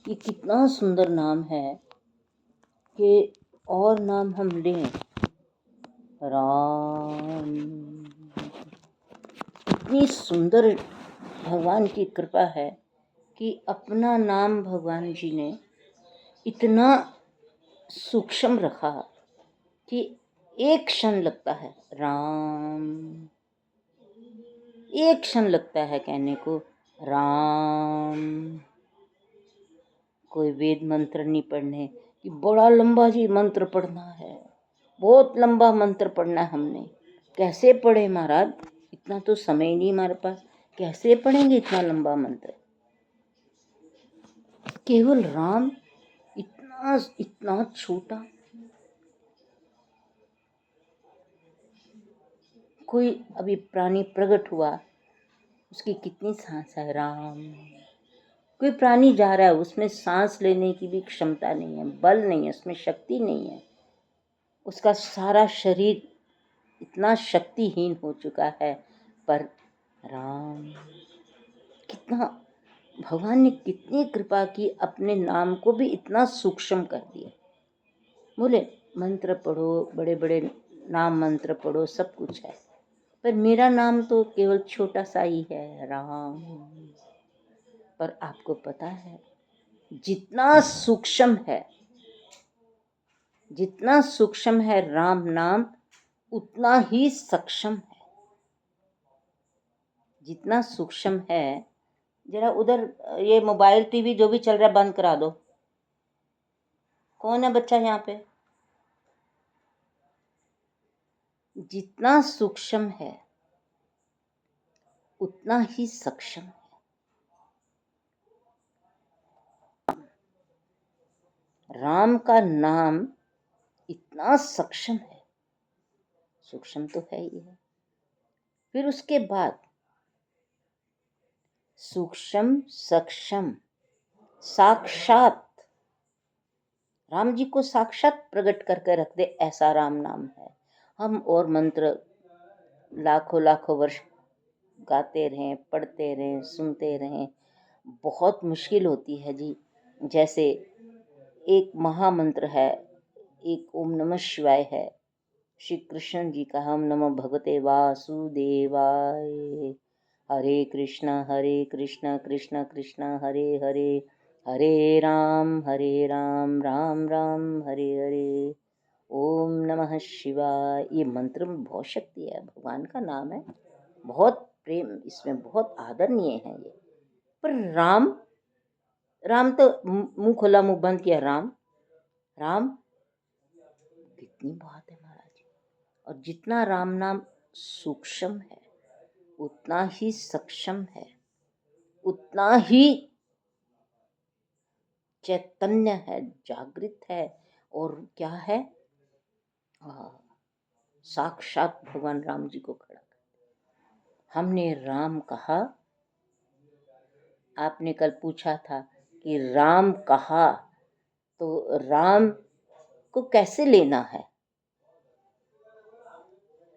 ये कितना सुंदर नाम है कि और नाम हम लें राम। इतनी सुंदर भगवान की कृपा है कि अपना नाम भगवान जी ने इतना सूक्ष्म रखा कि एक क्षण लगता है राम, एक क्षण लगता है कहने को राम। कोई वेद मंत्र नहीं पढ़ने कि बड़ा लंबा जी मंत्र पढ़ना है, बहुत लंबा मंत्र पढ़ना है हमने। कैसे पढ़े महाराज, इतना तो समय नहीं हमारे पास, कैसे पढ़ेंगे इतना लंबा मंत्र। केवल राम, इतना इतना छोटा। कोई अभी प्राणी प्रकट हुआ, उसकी कितनी सांस है राम। कोई प्राणी जा रहा है, उसमें सांस लेने की भी क्षमता नहीं है, बल नहीं है, उसमें शक्ति नहीं है, उसका सारा शरीर इतना शक्तिहीन हो चुका है, पर राम। कितना भगवान ने कितनी कृपा की, अपने नाम को भी इतना सूक्ष्म कर दिया। बोले मंत्र पढ़ो, बड़े बड़े नाम मंत्र पढ़ो, सब कुछ है, पर मेरा नाम तो केवल छोटा सा ही है राम। पर आपको पता है जितना सूक्ष्म है, जितना सूक्ष्म है राम नाम, उतना ही सक्षम है। जितना सूक्ष्म है, जरा उधर ये मोबाइल टीवी जो भी चल रहा है बंद करा दो। कौन है बच्चा यहाँ पे? जितना सूक्ष्म है उतना ही सक्षम है। राम का नाम इतना सक्षम है, सूक्ष्म तो है ही है। फिर उसके बाद सूक्ष्म, सक्षम, साक्षात, राम जी को साक्षात प्रकट करके रख दे, ऐसा राम नाम है। हम और मंत्र लाखों लाखों वर्ष गाते रहें, पढ़ते रहें, सुनते रहें, बहुत मुश्किल होती है जी। जैसे एक महामंत्र है, एक ओम नमः शिवाय है, श्री कृष्ण जी का हम नमो भगवते वासुदेवाय, हरे कृष्ण कृष्ण कृष्ण हरे हरे, हरे राम राम राम हरे हरे, ओम नमः शिवाय। ये मंत्र में बहुत शक्ति है, भगवान का नाम है, बहुत प्रेम इसमें, बहुत आदरणीय है ये। पर राम, राम तो मुंह खोला मुंह बंद किया, राम राम कितनी बात है महाराज। और जितना राम नाम सूक्ष्म है उतना ही सक्षम है, उतना ही चैतन्य है, जागृत है, और क्या है, साक्षात भगवान राम जी को खड़ा कर। हमने राम कहा, आपने कल पूछा था कि राम कहा तो राम को कैसे लेना है,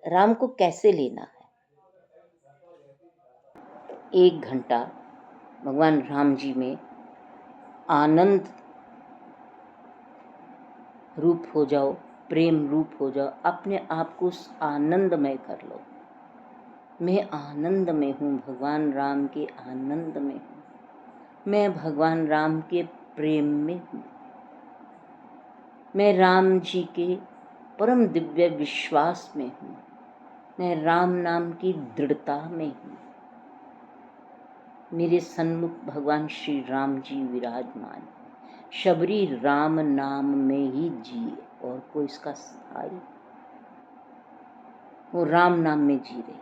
राम को कैसे लेना है। 1 घंटा भगवान राम जी में आनंद रूप हो जाओ, प्रेम रूप हो जाओ, अपने आप को उस आनंदमय कर लो। मैं आनंद में हूँ, भगवान राम के आनंद में हूँ, मैं भगवान राम के प्रेम में हूँ, मैं राम जी के परम दिव्य विश्वास में हूँ, मैं राम नाम की दृढ़ता में हूँ। मेरे सन्मुख भगवान श्री राम जी विराजमान, शबरी राम नाम में ही जिए, और कोई इसका स्थाई, वो राम नाम में जी रही,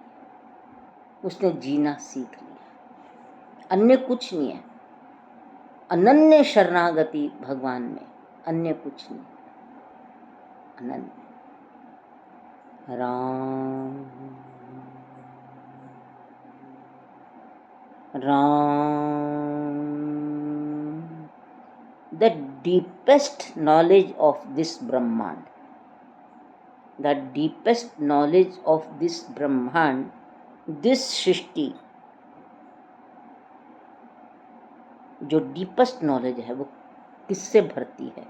उसने जीना सीख लिया। अन्य कुछ नहीं है, अनन्य शरणागति भगवान में, अन्य कुछ नहीं, अनन्य Ram Ram. The deepest knowledge of this Brahman, the deepest knowledge of this Brahman, this Shrishti, जो डीपेस्ट नॉलेज है वो किससे भरती है?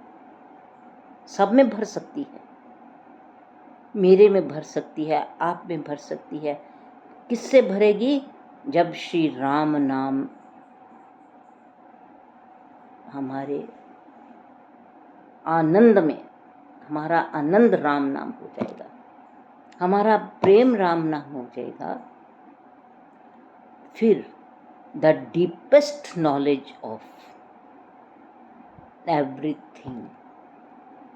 सब में भर सकती है, मेरे में भर सकती है, आप में भर सकती है। किससे भरेगी? जब श्री राम नाम हमारे आनंद में, हमारा आनंद राम नाम हो जाएगा, हमारा प्रेम राम नाम हो जाएगा, फिर the deepest knowledge of everything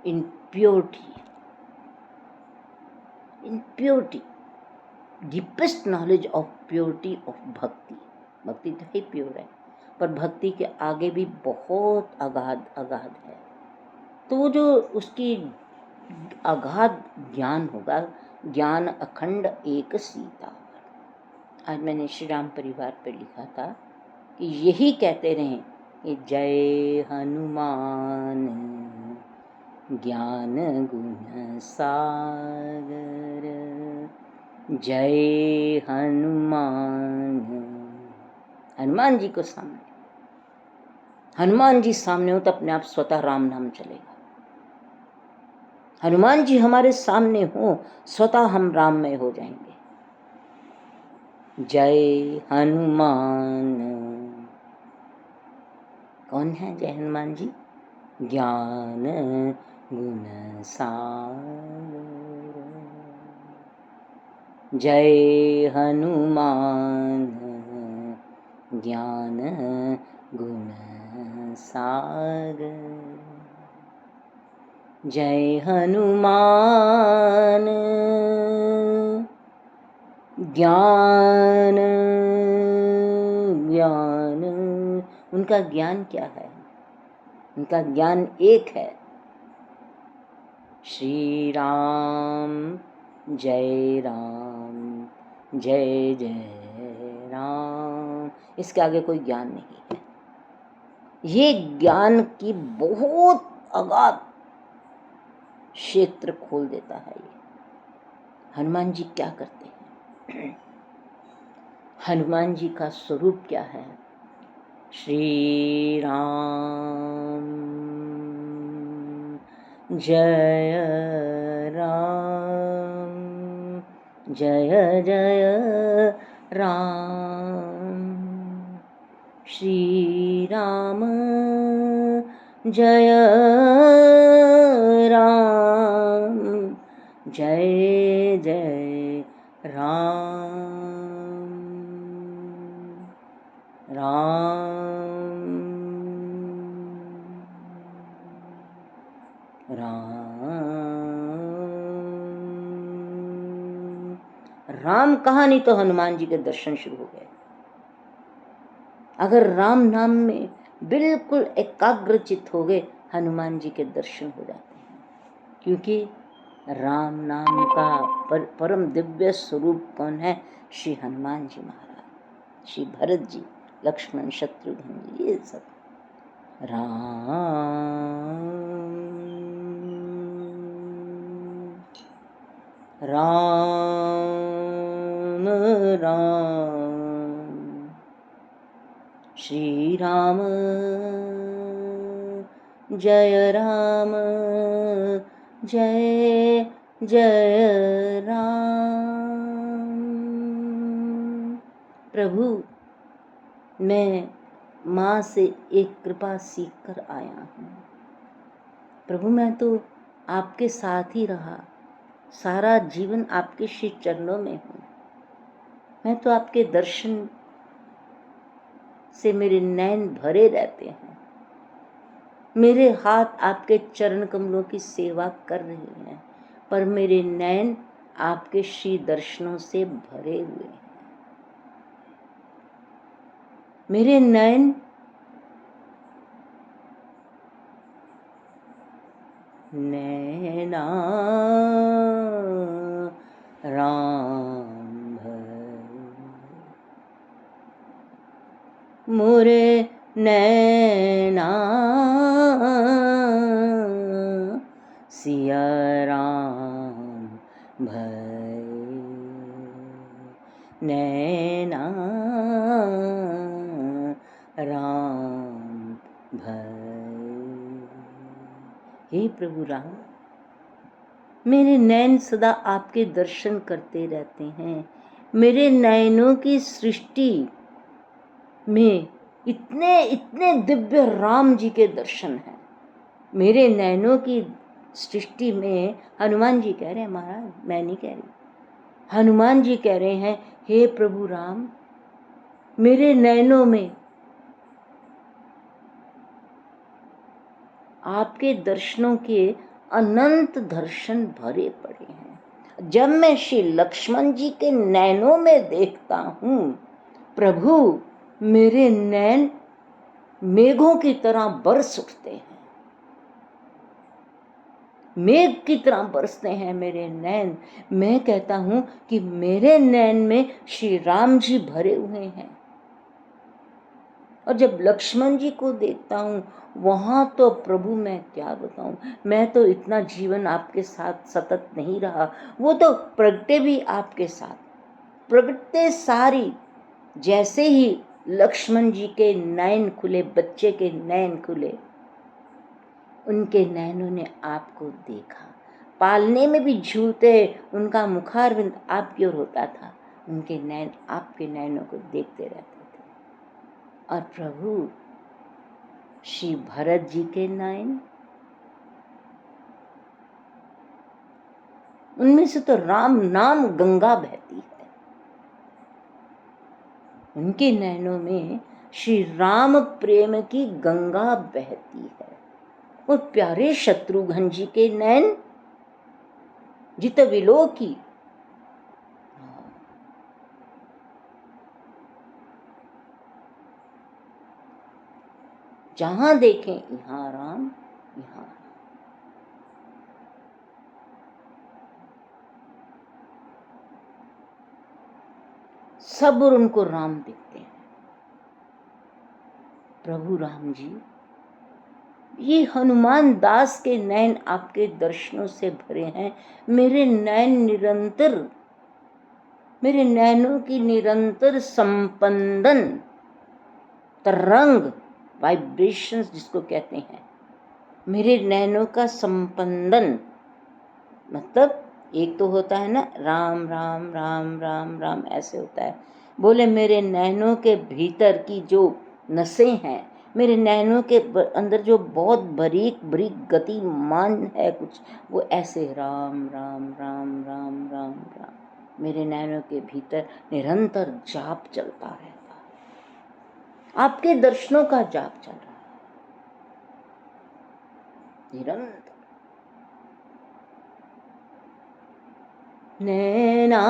in purity, deepest knowledge of purity of भक्ति। भक्ति तो ही प्योर है, पर भक्ति के आगे भी बहुत अगाध है। तो वो जो उसकी अगाध ज्ञान होगा, ज्ञान अखंड एक सीता। आज मैंने श्री राम परिवार पर लिखा था कि यही कहते रहें कि जय हनुमान ज्ञान गुण सागर, जय हनुमान। हनुमान जी को सामने, हनुमान जी सामने हो तो अपने आप स्वतः राम नाम चलेगा। हनुमान जी हमारे सामने हो, स्वतः हम राममय हो जाएंगे। जय हनुमान। कौन है जय हनुमान जी? ज्ञान गुण सागर, जय हनुमान ज्ञान गुण सागर, जय हनुमान ज्ञान ज्ञान। उनका ज्ञान क्या है? उनका ज्ञान एक है, श्री राम जय राम जय जय राम। इसके आगे कोई ज्ञान नहीं है। ये ज्ञान की बहुत अगाध क्षेत्र खोल देता है। ये हनुमान जी क्या करते हैं? हनुमान जी का स्वरूप क्या है? श्री राम जय राम जय जय राम, श्री राम जय राम जय जय राम, राम राम कहा नहीं तो हनुमान जी के दर्शन शुरू हो गए। अगर राम नाम में बिल्कुल एकाग्रचित हो गए, हनुमान जी के दर्शन हो जाते हैं। क्योंकि राम नाम का परम दिव्य स्वरूप कौन है? श्री हनुमान जी महाराज, श्री भरत जी, लक्ष्मण, शत्रुघ्न जी, ये सब। राम राम राम, श्री राम जय राम जय जय राम। प्रभु, मैं माँ से एक कृपा सीख कर आया हूँ। प्रभु, मैं तो आपके साथ ही रहा, सारा जीवन आपके श्री चरणों में हूँ। मैं तो आपके दर्शन से मेरे नैन भरे रहते हैं, मेरे हाथ आपके चरण कमलों की सेवा कर रहे हैं, पर मेरे नैन आपके श्री दर्शनों से भरे हुए हैं। मेरे नैन नैना राम भर, मोरे नैना सिया राम भय, नैना राम भय। हे प्रभु राम, मेरे नैन सदा आपके दर्शन करते रहते हैं। मेरे नयनों की सृष्टि में इतने इतने दिव्य राम जी के दर्शन हैं। मेरे नैनों की सृष्टि में हनुमान जी कह रहे हैं, महाराज मैं नहीं कह रही, हनुमान जी कह रहे हैं, हे प्रभु राम, मेरे नैनों में आपके दर्शनों के अनंत दर्शन भरे पड़े हैं। जब मैं श्री लक्ष्मण जी के नैनों में देखता हूँ, प्रभु मेरे नैन मेघों की तरह बरस उठते हैं, मेघ की तरह बरसते हैं मेरे नैन। मैं कहता हूँ कि मेरे नैन में श्री राम जी भरे हुए हैं। और जब लक्ष्मण जी को देखता हूँ, वहां तो प्रभु मैं क्या बताऊं, मैं तो इतना जीवन आपके साथ सतत नहीं रहा, वो तो प्रगटे भी आपके साथ, प्रगटे सारी। जैसे ही लक्ष्मण जी के नयन खुले, बच्चे के नयन खुले, उनके नैनों ने आपको देखा। पालने में भी झूलते, उनका मुखारविंद आपकी ओर होता था, उनके नैन आपके नैनों को देखते रहते थे। और प्रभु श्री भरत जी के नयन, उनमें से तो राम नाम गंगा बहती है। उनके नैनों में श्री राम प्रेम की गंगा बहती है। और प्यारे शत्रुघ्न जी के नैन जित विलोकी, जहां देखें यहाँ राम, यहाँ सब और उनको राम दिखते हैं। प्रभु राम जी, ये हनुमान दास के नैन आपके दर्शनों से भरे हैं। मेरे नैन निरंतर, मेरे नैनों की निरंतर संपंदन, तरंग, वाइब्रेशंस जिसको कहते हैं, मेरे नैनों का संपंदन, मतलब एक तो होता है ना राम राम राम राम राम, ऐसे होता है। बोले मेरे नैनों के भीतर की जो नसें हैं, मेरे नैनों के अंदर जो बहुत बारीक बारीक गतिमान है कुछ, वो ऐसे राम राम राम राम राम राम, मेरे नैनों के भीतर निरंतर जाप चलता रहता है। आपके दर्शनों का जाप चल रहा है निरंतर। नैना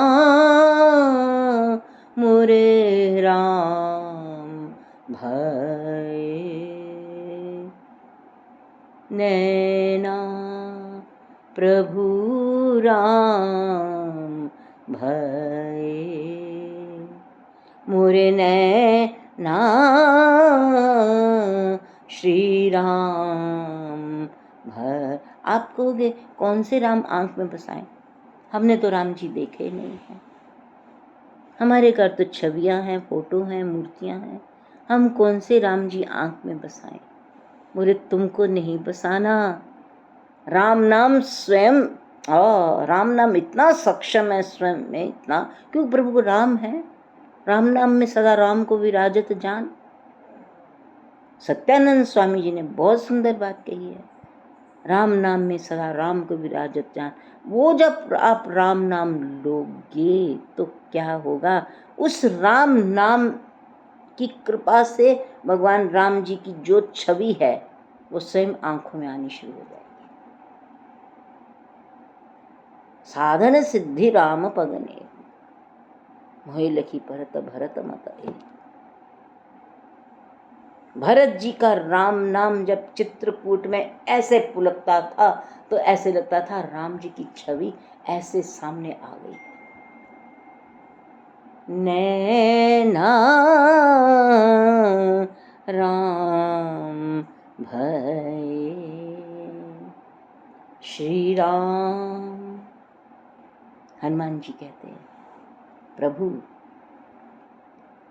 मोरे राम भय, नैना प्रभु राम भय, मोरे नैना श्री राम भय। आप कहोगे कौन से राम आंख में बसाएं? हमने तो राम जी देखे नहीं हैं, हमारे घर तो छवियां हैं, फोटो हैं, मूर्तियां हैं, हम कौन से राम जी आंख में बसाएं? बोले तुमको नहीं बसाना, राम नाम स्वयं, राम नाम इतना सक्षम है स्वयं में, इतना क्यों प्रभु राम है, राम नाम में सदा राम को विराजत जान। सत्यानंद स्वामी जी ने बहुत सुंदर बात कही है, राम नाम में सदा राम को विराजत जान। वो जब आप राम नाम लोगे तो क्या होगा, उस राम नाम की कृपा से भगवान राम जी की जो छवि है वो स्वयं आंखों में आनी शुरू हो जाएगी। साधन सिद्धि राम पगने, मोहि लखी परत भरत मत ए। भरत जी का राम नाम जब चित्रकूट में ऐसे पुलकता था तो ऐसे लगता था राम जी की छवि ऐसे सामने आ गई। नैना राम भय, श्री राम। हनुमान जी कहते हैं, प्रभु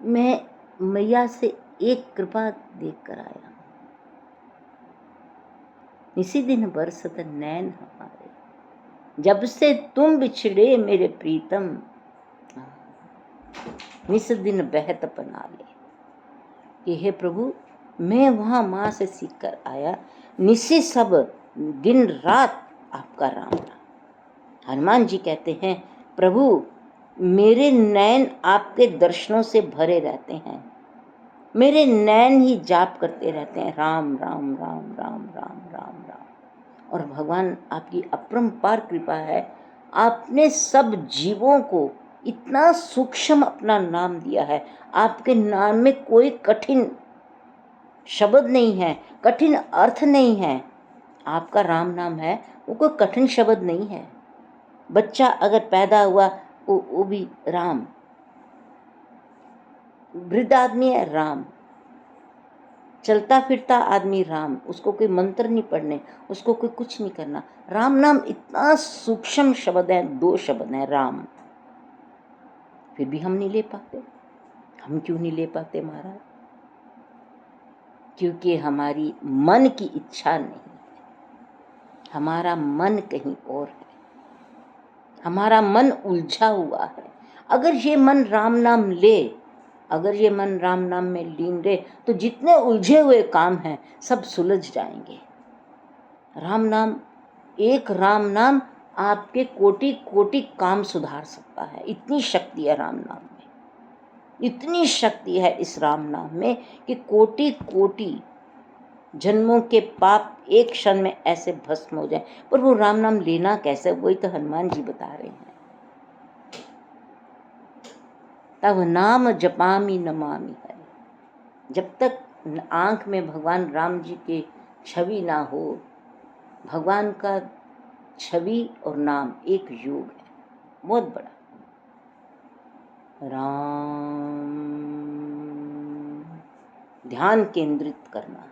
मैं मैया से एक कृपा देख कर आया, इसी दिन बरसत नैन हमारे, जब से तुम बिछड़े मेरे प्रीतम, निस दिन बहत अपना ले। कि हे प्रभु, मैं वहाँ माँ से सीख कर आया, निसी सब दिन रात आपका राम नाम। हनुमान जी कहते हैं, प्रभु मेरे नैन आपके दर्शनों से भरे रहते हैं, मेरे नैन ही जाप करते रहते हैं, राम राम राम राम राम राम राम। और भगवान आपकी अपरंपार कृपा है, आपने सब जीवों को इतना सूक्ष्म अपना नाम दिया है। आपके नाम में कोई कठिन शब्द नहीं है, कठिन अर्थ नहीं है। आपका राम नाम है, वो कोई कठिन शब्द नहीं है। बच्चा अगर पैदा हुआ वो भी राम, वृद्ध आदमी है राम, चलता फिरता आदमी राम, उसको कोई मंत्र नहीं पढ़ने, उसको कोई कुछ नहीं करना। राम नाम इतना सूक्ष्म शब्द है, 2 शब्द हैं राम। फिर भी हम नहीं ले पाते। हम क्यों नहीं ले पाते महाराज? क्योंकि हमारी मन की इच्छा नहीं है, हमारा मन कहीं और है, हमारा मन उलझा हुआ है। अगर ये मन राम नाम ले, अगर ये मन राम नाम में लीन रहे, तो जितने उलझे हुए काम हैं सब सुलझ जाएंगे। राम नाम, एक राम नाम आपके कोटि कोटि काम सुधार सकता है। इतनी शक्ति है राम नाम में, इतनी शक्ति है इस राम नाम में कि कोटि कोटि जन्मों के पाप एक क्षण में ऐसे भस्म हो जाए। पर वो राम नाम लेना कैसे, वही तो हनुमान जी बता रहे हैं। तब नाम जपामी नमामि हरि। जब तक आंख में भगवान राम जी के छवि ना हो, भगवान का छवि और नाम एक योग है बहुत बड़ा। राम, ध्यान केंद्रित करना है,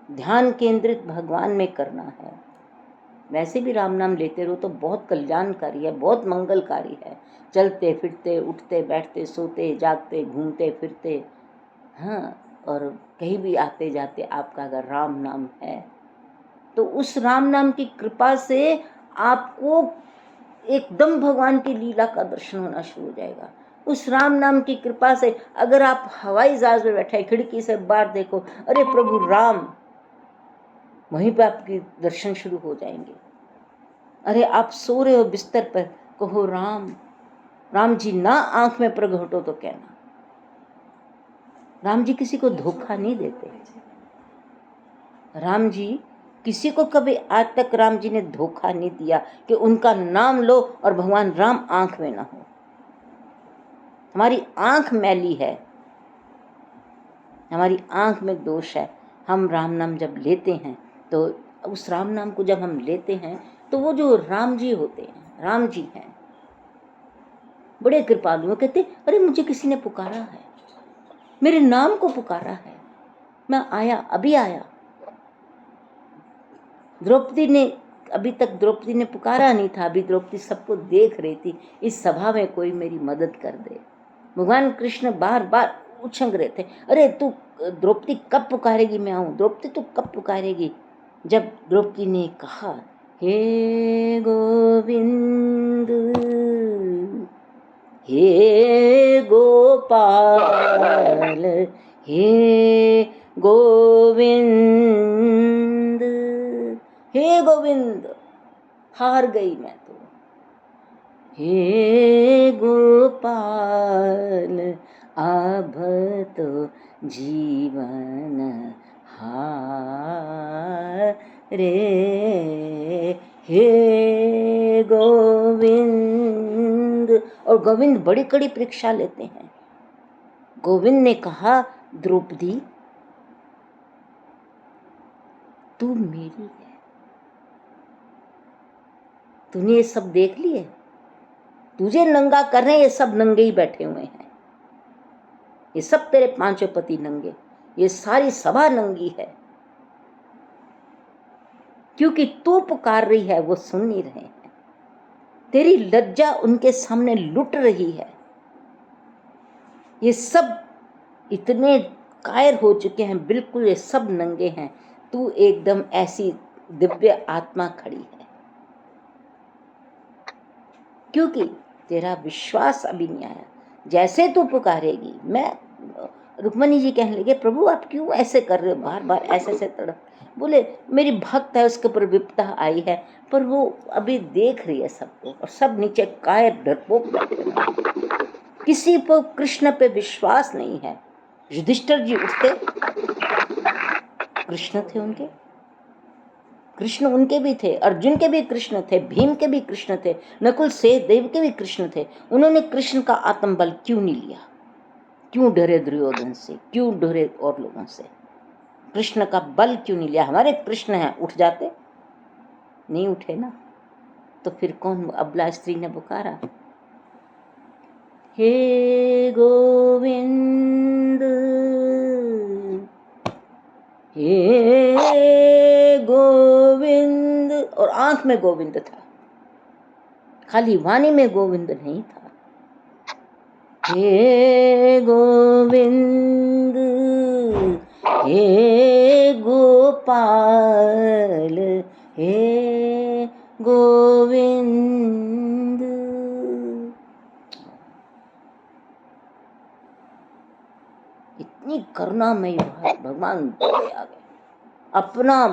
ध्यान केंद्रित भगवान में करना है। वैसे भी राम नाम लेते रहो तो बहुत कल्याणकारी है, बहुत मंगलकारी है। चलते फिरते, उठते बैठते, सोते जागते, घूमते फिरते, हाँ, और कहीं भी आते जाते आपका अगर राम नाम है तो उस राम नाम की कृपा से आपको एकदम भगवान की लीला का दर्शन होना शुरू हो जाएगा। उस राम नाम की कृपा से अगर आप हवाई जहाज में बैठे, खिड़की से बाहर देखो, अरे प्रभु राम, वहीं पे आपके दर्शन शुरू हो जाएंगे। अरे आप सो रहे हो बिस्तर पर, कहो राम, राम जी ना आंख में प्रकट हो तो कहना। राम जी किसी को धोखा नहीं देते। राम जी किसी को कभी आज तक राम जी ने धोखा नहीं दिया कि उनका नाम लो और भगवान राम आंख में ना हो। हमारी आंख मैली है, हमारी आंख में दोष है। हम राम नाम जब लेते हैं तो उस राम नाम को जब हम लेते हैं तो वो जो राम जी होते हैं, राम जी हैं, बड़े कृपालु। कहते अरे मुझे किसी ने पुकारा है, मेरे नाम को पुकारा है, मैं आया, अभी आया। द्रौपदी ने, अभी तक द्रौपदी ने पुकारा नहीं था, अभी द्रौपदी सबको देख रही थी, इस सभा में कोई मेरी मदद कर दे। भगवान कृष्ण बार बार उछंग रहे थे, अरे तू द्रौपदी कब पुकारेगी, मैं आऊं, द्रौपदी तू कब पुकारेगी। जब द्रौपदी ने कहा हे गोविंद, हे गोपाल, हे गोविंद, हे गोविंद, हार गई मैं तो। हे गोपाल, अब तो जीवन हार रे, हे गोविंद। और गोविंद बड़ी कड़ी परीक्षा लेते हैं। गोविंद ने कहा द्रौपदी तू मेरी है, तूने ये सब देख लिए, तुझे नंगा कर रहे हैं, ये सब नंगे ही बैठे हुए हैं, ये सब तेरे 5 पति नंगे, ये सारी सभा नंगी है, क्योंकि तू पुकार रही है वो सुन नहीं रहे हैं, तेरी लज्जा उनके सामने लुट रही है। ये सब इतने कायर हो चुके हैं, बिल्कुल ये सब नंगे हैं, तू एकदम ऐसी दिव्य आत्मा खड़ी है, क्योंकि तेरा विश्वास अभी नहीं आया। जैसे तू पुकारेगी, मैं रुक्मणी जी कहने लगे, प्रभु आप क्यों ऐसे कर रहे हो, बार बार ऐसे ऐसे तड़प। बोले मेरी भक्त है, उसके ऊपर विपदा आई है, पर वो अभी देख रही है सबको, और सब नीचे कायर डरपोक बैठे हैं, किसी पर कृष्ण पे विश्वास नहीं है। युधिष्ठिर जी उठते, कृष्ण थे उनके, कृष्ण उनके भी थे, अर्जुन के भी कृष्ण थे, भीम के भी कृष्ण थे, नकुल सहदेव के भी कृष्ण थे। उन्होंने कृष्ण का आत्मबल क्यों नहीं लिया? क्यों डरे दुर्योधन से, क्यों डरे और लोगों से? कृष्ण का बल क्यों नहीं लिया? हमारे कृष्ण हैं, उठ जाते, नहीं उठे ना। तो फिर कौन अबला स्त्री ने पुकारा, हे गोविंद, हे गोविंद, और आंख में गोविंद था, खाली वाणी में गोविंद नहीं था। हे गोविंद, हे गोपाल, हे गोविंद। इतनी करुणामयी भगवान दौड़े आ गए, अपना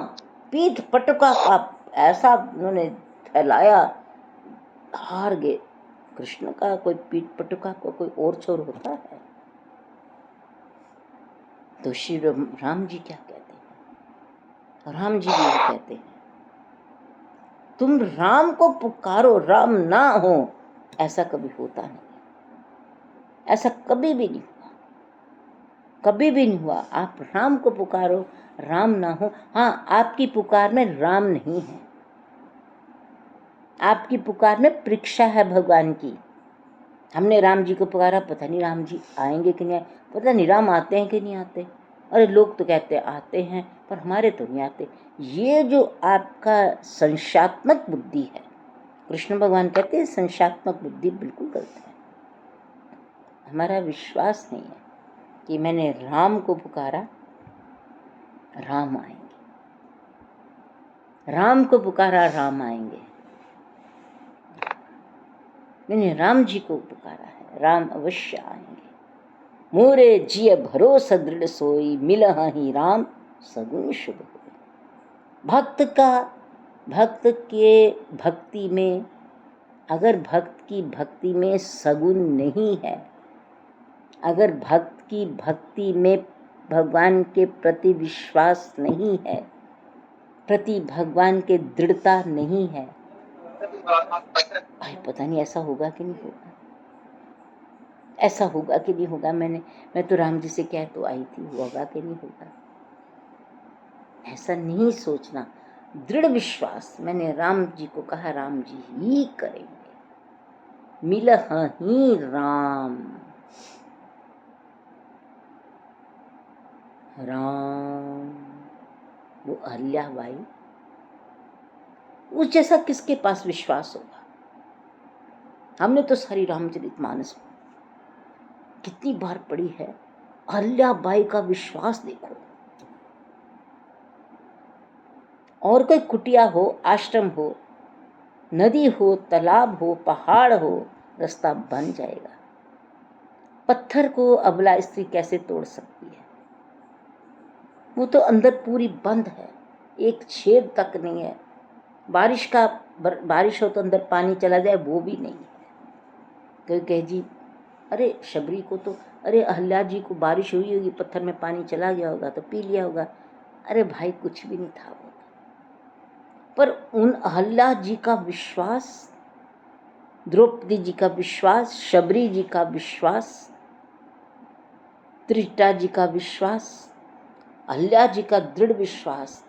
पीठ पटुका का ऐसा उन्होंने फैलाया, हार गए। कृष्ण का कोई पीठ पटुका को कोई और छोर होता है? तो श्री राम जी क्या कहते हैं? राम जी भी कहते हैं, तुम राम को पुकारो, राम ना हो, ऐसा कभी होता नहीं, ऐसा कभी भी नहीं हुआ, कभी भी नहीं हुआ। आप राम को पुकारो, राम ना हो। हाँ, आपकी पुकार में राम नहीं है, आपकी पुकार में परीक्षा है भगवान की। हमने राम जी को पुकारा, पता नहीं राम जी आएंगे कि नहीं, पता नहीं राम आते हैं कि नहीं आते। अरे लोग तो कहते आते हैं, पर हमारे तो नहीं आते। ये जो आपका संशयात्मक बुद्धि है, कृष्ण भगवान कहते हैं संशयात्मक बुद्धि बिल्कुल गलत है। हमारा विश्वास नहीं है कि मैंने राम को पुकारा, राम आएंगे, राम को पुकारा, राम आएंगे। मैंने राम जी को पुकारा है, राम अवश्य आएंगे। मोरे जिय भरोसा दृढ़ सोई, मिलहि राम सगुन शुभ होई। भक्त के भक्ति में, अगर भक्त की भक्ति में सगुन नहीं है, अगर भक्त की भक्ति में भगवान के प्रति विश्वास नहीं है, प्रति भगवान के दृढ़ता नहीं है, भाई पता नहीं ऐसा होगा कि नहीं होगा, ऐसा होगा कि नहीं होगा। मैं तो राम जी से कह तो आई थी, होगा कि नहीं होगा, ऐसा नहीं सोचना। दृढ़ विश्वास, मैंने राम जी को कहा, राम जी ही करेंगे, मिलहि राम। राम, वो अहल्याबाई, उस जैसा किसके पास विश्वास होगा? हमने तो सारी रामचरितमानस कितनी बार पढ़ी है, अहल्याबाई का विश्वास देखो। और कोई कुटिया हो, आश्रम हो, नदी हो, तालाब हो, पहाड़ हो, रास्ता बन जाएगा। पत्थर को अबला स्त्री कैसे तोड़ सकती है? वो तो अंदर पूरी बंद है, एक छेद तक नहीं है। बारिश हो तो अंदर पानी चला जाए, वो भी नहीं है। कोई कहे जी, अरे शबरी को तो, अरे अहल्या जी को बारिश हुई होगी, पत्थर में पानी चला गया होगा तो पी लिया होगा। अरे भाई कुछ भी नहीं था वो। पर उन अहल्या जी का विश्वास, द्रौपदी जी का विश्वास, शबरी जी का विश्वास, त्रिजटा जी का विश्वास, अहल्या जी का दृढ़ विश्वास,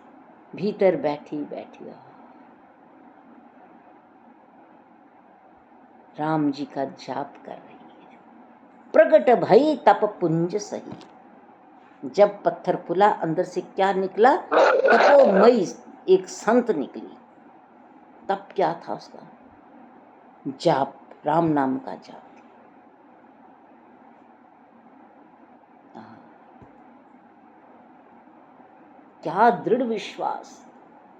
भीतर बैठी बैठी राम जी का जाप कर रही है। प्रगट भई तप पुंज सही। जब पत्थर खुला, अंदर से क्या निकला? तपोमयी एक संत निकली। तप क्या था उसका? जाप, राम नाम का जाप। क्या दृढ़ विश्वास।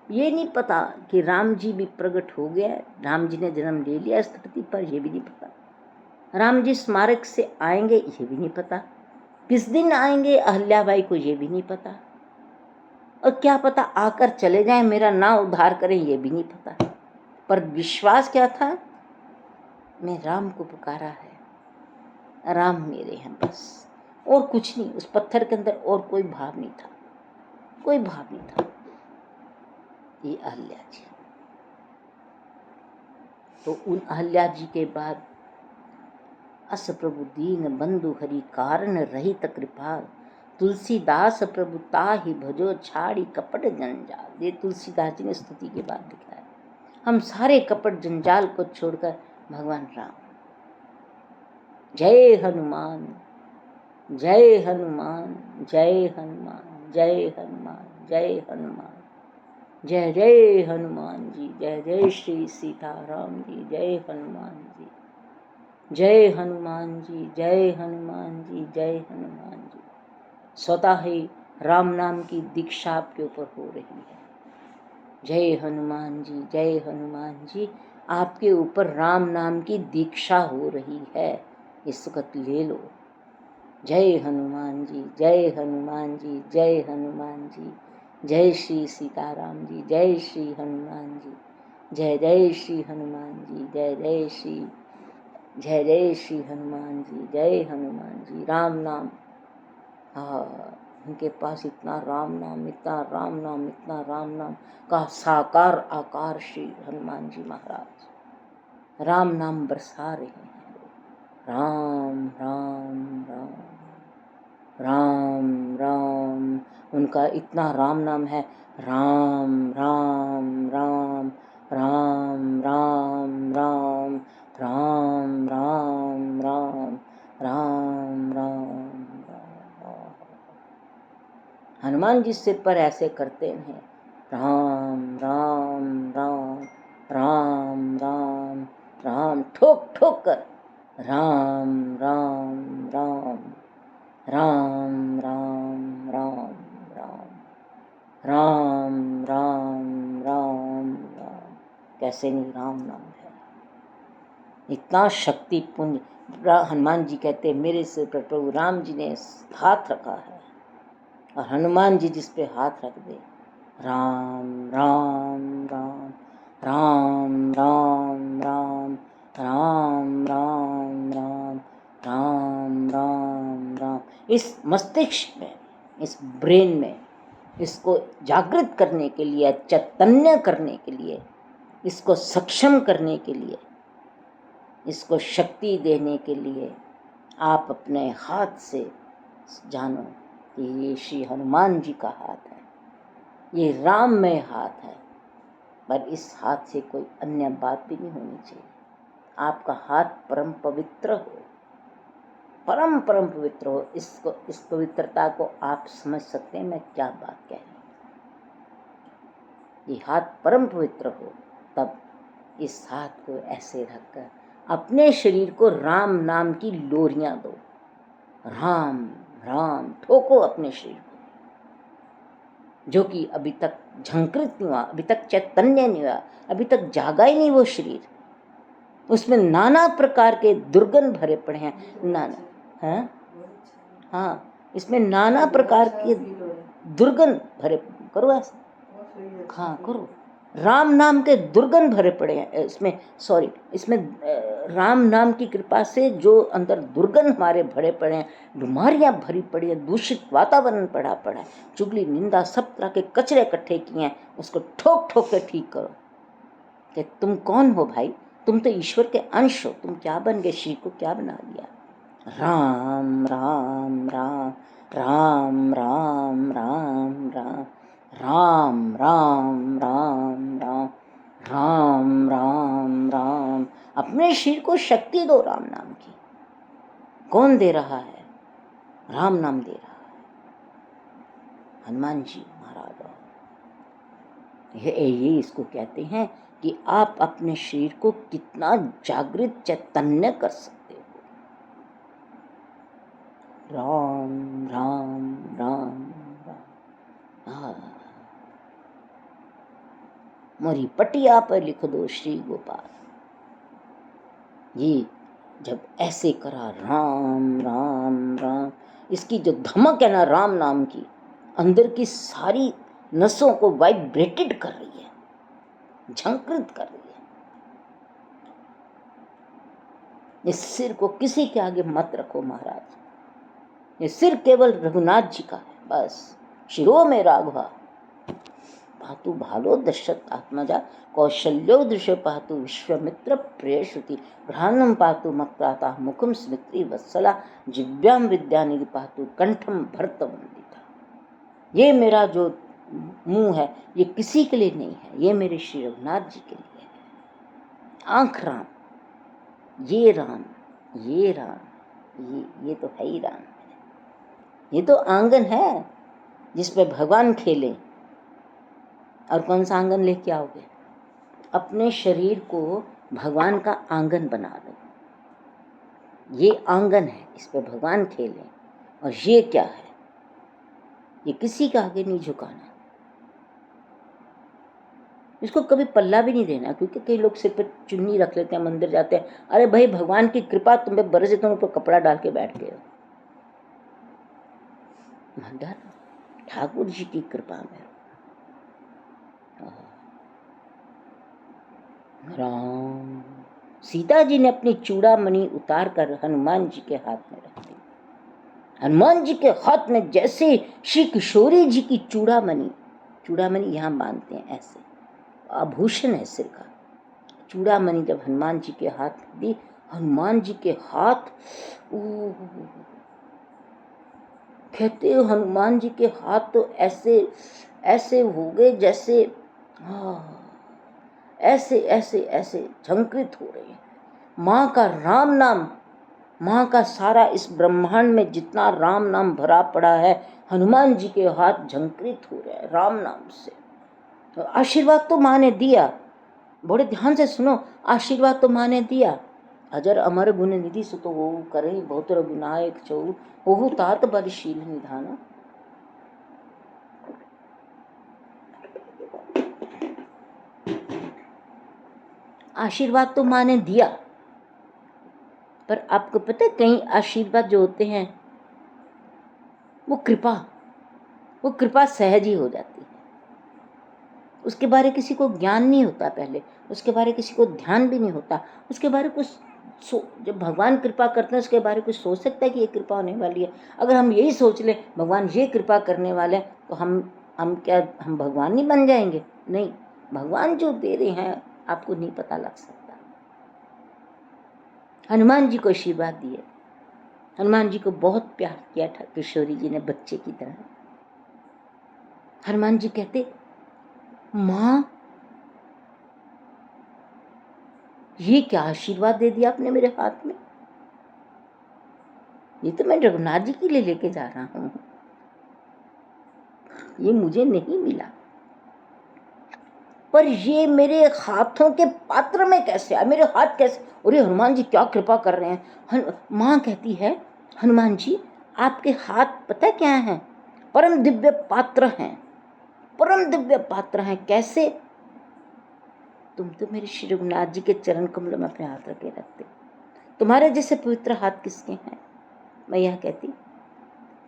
ये नहीं पता कि राम जी भी प्रकट हो गया, राम जी ने जन्म ले लिया इस धरती पर, ये भी नहीं पता। राम जी स्मारक से आएंगे, ये भी नहीं पता। किस दिन आएंगे अहल्याबाई को, ये भी नहीं पता। और क्या पता आकर चले जाएं, मेरा नाम उद्धार करें, ये भी नहीं पता। पर विश्वास क्या था, मैं राम को पुकारा है, राम मेरे हैं बस, और कुछ नहीं। उस पत्थर के अंदर और कोई भाव नहीं था, कोई भाव नहीं था। ये अहल्या जी। तो उन अहल्या जी के बाद अस प्रभु दीन बंधु हरि कारण रहित कृपाल, तुलसीदास प्रभु ताहि भजो छाड़ी कपट जंजाल। ये तुलसीदास जी ने स्तुति के बाद लिखा है। हम सारे कपट जंजाल को छोड़कर भगवान राम। जय हनुमान, जय हनुमान, जय हनुमान, जय हनुमान, जय हनुमान, जय जय हनुमान जी, जय जय श्री सीताराम जी, जय हनुमान जी, जय हनुमान जी, जय हनुमान जी, जय हनुमान जी। स्वतः ही राम नाम की दीक्षा आपके ऊपर हो रही है। जय हनुमान जी, जय हनुमान जी, आपके ऊपर राम नाम की दीक्षा हो रही है, इस वक्त ले लो। जय हनुमान जी, जय हनुमान जी, जय हनुमान जी, जय श्री सीताराम जी, जय श्री हनुमान जी, जय जय श्री हनुमान जी, जय जय श्री, जय जय श्री हनुमान जी, जय हनुमान जी। राम नाम, हाँ, उनके पास इतना राम नाम, इतना राम नाम, इतना राम नाम का साकार आकार श्री हनुमान जी महाराज राम नाम बरसा रहे हैं। राम राम राम राम राम, उनका इतना राम नाम है, राम राम राम राम राम राम राम राम राम राम राम। हनुमान जी सिर पर ऐसे करते हैं, राम राम राम राम राम राम, ठोक ठोक कर राम राम राम राम राम राम राम राम राम राम राम। कैसे नहीं राम नाम है, इतना शक्तिपुंज। हनुमान जी कहते मेरे सिर पर प्रभु राम जी ने हाथ रखा है, और हनुमान जी जिस पे हाथ रख दे, राम राम राम राम राम राम राम राम राम राम राम राम। इस मस्तिष्क में, इस ब्रेन में, इसको जागृत करने के लिए, चैतन्य करने के लिए, इसको सक्षम करने के लिए, इसको शक्ति देने के लिए आप अपने हाथ से जानो कि ये श्री हनुमान जी का हाथ है, ये राममय हाथ है। पर इस हाथ से कोई अन्य बात भी नहीं होनी चाहिए। आपका हाथ परम पवित्र हो, परम परम पवित्र हो। इसको, इस पवित्रता को आप समझ सकते हैं मैं क्या बात कह रही हूँ। ये हाथ परम पवित्र हो, तब इस हाथ को ऐसे रखकर अपने शरीर को राम नाम की लोरियां दो। राम राम ठोको अपने शरीर को, जो कि अभी तक झंकृत नहीं हुआ, अभी तक चैतन्य नहीं हुआ, अभी तक जागा ही नहीं वो शरीर। उसमें नाना प्रकार के दुर्गंध भरे पड़े हैं, नाना, हाँ हाँ, इसमें नाना प्रकार के दुर्गंध भरे, करो ऐसा, हाँ करो, राम नाम के दुर्गंध भरे पड़े हैं इसमें, सॉरी, इसमें राम नाम की कृपा से जो अंदर दुर्गंध हमारे भरे पड़े हैं, बीमारियां भरी पड़ी है, दूषित वातावरण पड़ा है, चुगली निंदा सब तरह के कचरे इकट्ठे किए हैं, उसको ठोक ठोक के ठीक करो। कि तुम कौन हो भाई, तुम तो ईश्वर के अंश हो, तुम क्या बन गए, शिव को क्या बना दिया। राम राम राम राम राम राम राम राम राम राम राम राम राम राम। अपने शरीर को शक्ति दो राम नाम की। कौन दे रहा है, राम नाम दे रहा है, हनुमान जी महाराज। ये इसको कहते हैं कि आप अपने शरीर को कितना जागृत चैतन्य कर सकते हो। राम राम राम राम, हाँ मोरी पटिया पर लिख दो श्री गोपाल। ये जब ऐसे करा राम राम राम, इसकी जो धमक है ना राम नाम की, अंदर की सारी नसों को वाइब्रेटेड कर रही है, झंकृत कर रही है। इस सिर को किसी के आगे मत रखो महाराज, ये सिर केवल रघुनाथ जी का है बस। शिरो में राघवा पातु भालो दशरथ आत्मजा, कौशल्यो दृश्य पातु विश्वामित्र प्रेयश्रुति, घ्राणम पातु मक्ताता मुखम स्मित्री वत्सला, जिव्याम विद्यानिधि पातु कंठम भरत वंदिता। ये मेरा जो मुंह है ये किसी के लिए नहीं है, ये मेरे श्री रघुनाथ जी के लिए है। आंख राम, ये राम, ये राम, ये तो है ही राम, ये तो आंगन है जिसपे भगवान खेले। और कौन सा आंगन लेके आओगे? अपने शरीर को भगवान का आंगन बना लो। ये आंगन है, इस पे भगवान खेले। और ये क्या है? ये किसी के आगे नहीं झुकाना, इसको कभी पल्ला भी नहीं देना। क्योंकि कई लोग सिर पे चुन्नी रख लेते हैं, मंदिर जाते हैं, अरे भाई भगवान की कृपा तुम पे बरसे, तुम ऊपर कपड़ा डाल के बैठ गए हो। मंदिर ठाकुर जी की कृपा में राम। सीता जी ने अपनी चूड़ामणि उतार कर हनुमान जी के हाथ में रख दी। हनुमान जी के हाथ में जैसे श्री किशोरी जी की चूड़ामणि, चूड़ामणि यहाँ बांधते हैं ऐसे, आभूषण है सिर का। चूड़ामणि जब हनुमान जी के हाथ में दी, हनुमान जी के हाथ कहते हो, हनुमान जी के हाथ तो ऐसे ऐसे हो गए जैसे ऐसे ऐसे ऐसे झंकृत हो रहे हैं। माँ का राम नाम, माँ का सारा इस ब्रह्मांड में जितना राम नाम भरा पड़ा है, हनुमान जी के हाथ झंकृत हो रहे हैं राम नाम से। तो आशीर्वाद तो माँ ने दिया, बड़े ध्यान से सुनो, आशीर्वाद तो माँ ने दिया। अजर अमर गुण निधि सुत हो करे, बहुत रघुनायक चौ हो तात बलशील निधान। आशीर्वाद तो माँ ने दिया, पर आपको पता है कई आशीर्वाद जो होते हैं वो कृपा सहज ही हो जाती है। उसके बारे किसी को ज्ञान नहीं होता, पहले उसके बारे किसी को ध्यान भी नहीं होता, उसके बारे कुछ जब भगवान कृपा करते हैं उसके बारे कुछ सोच सकता है कि ये कृपा होने वाली है। अगर हम यही सोच ले भगवान ये कृपा करने वाले हैं, तो हम क्या हम भगवान नहीं बन जाएंगे? नहीं, भगवान जो दे रहे हैं आपको नहीं पता लग सकता। हनुमान जी को आशीर्वाद दिए, हनुमान जी को बहुत प्यार किया था किशोरी जी ने बच्चे की तरह। हनुमान जी कहते, माँ ये क्या आशीर्वाद दे दिया आपने मेरे हाथ में, ये तो मैं रघुनाथ जी के लिए लेके जा रहा हूँ, ये मुझे नहीं मिला, पर ये मेरे हाथों के पात्र में कैसे आया, मेरे हाथ कैसे? अरे हनुमान जी क्या कृपा कर रहे हैं। माँ कहती है, हनुमान जी आपके हाथ पता क्या है? परम दिव्य पात्र हैं, परम दिव्य पात्र हैं। कैसे? तुम तो मेरे श्री रघुनाथ जी के चरण कमलों में अपने हाथ रखे रखते, तुम्हारे जैसे पवित्र हाथ किसके हैं? मैं यह कहती,